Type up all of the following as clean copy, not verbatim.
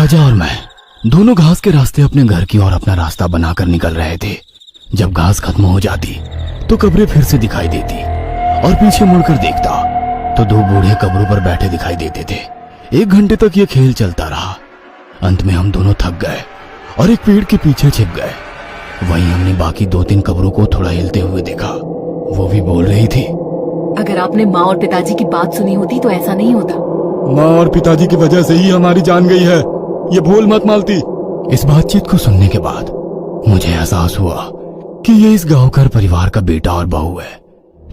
राजा और मैं दोनों घास के रास्ते अपने घर की ओर अपना रास्ता बनाकर निकल रहे थे। जब घास खत्म हो जाती तो कब्रें फिर से दिखाई देती और पीछे मुड़कर देखता तो दो बूढ़े कब्रों पर बैठे दिखाई देते थे। 1 घंटे तक ये खेल चलता रहा। अंत में हम दोनों थक गए और एक पेड़ के पीछे छिप गए। वहीं हमने बाकी 2-3 कब्रों को थोड़ा हिलते हुए देखा। वो भी बोल रही थी, अगर आपने माँ और पिताजी की बात सुनी होती तो ऐसा नहीं होता। माँ और पिताजी की वजह से ही हमारी जान गई है, ये भूल मत मालती। इस बातचीत को सुनने के बाद मुझे एहसास हुआ कि ये इस गांवकर परिवार का बेटा और बहू है,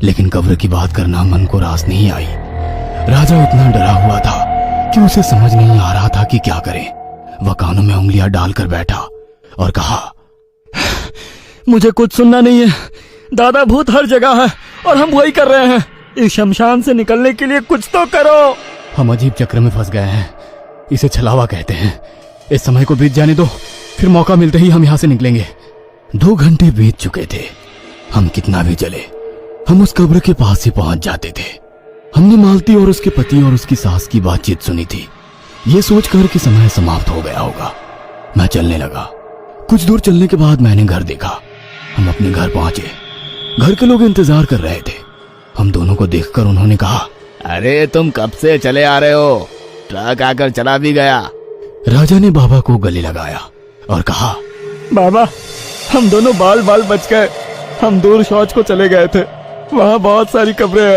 लेकिन कब्र की बात करना मन को रास नहीं आई। राजा इतना डरा हुआ था कि उसे समझ नहीं आ रहा था कि क्या करे। वह कानों में उंगलियां डालकर बैठा और कहा, मुझे कुछ सुनना नहीं है। दादा भूत हर जगह है और हम वही कर रहे हैं। इस शमशान से निकलने के लिए कुछ तो करो। हम अजीब चक्र में फंस गए हैं। इसे छलावा कहते हैं। इस समय को बीत जाने दो, फिर मौका मिलते ही हम यहाँ से निकलेंगे। 2 घंटे बीत चुके थे। हम कितना भी चले, हम उस कब्र के पास ही पहुंच जाते थे। हमने मालती और उसके पति और उसकी सास की बातचीत सुनी थी। ये सोचकर कि समय समाप्त हो गया होगा, मैं चलने लगा। कुछ दूर चलने के बाद मैंने घर देखा। हम अपने घर पहुंचे। घर के लोग इंतजार कर रहे थे। हम दोनों को देखकर उन्होंने कहा, अरे तुम कब से चले आ रहे हो? ट्रक आकर चला भी गया। राजा ने बाबा को गले लगाया और कहा, बाबा, हम दोनों बाल बाल बच गए। हम दूर शौच को चले गए थे, वहाँ बहुत सारी कब्रें हैं।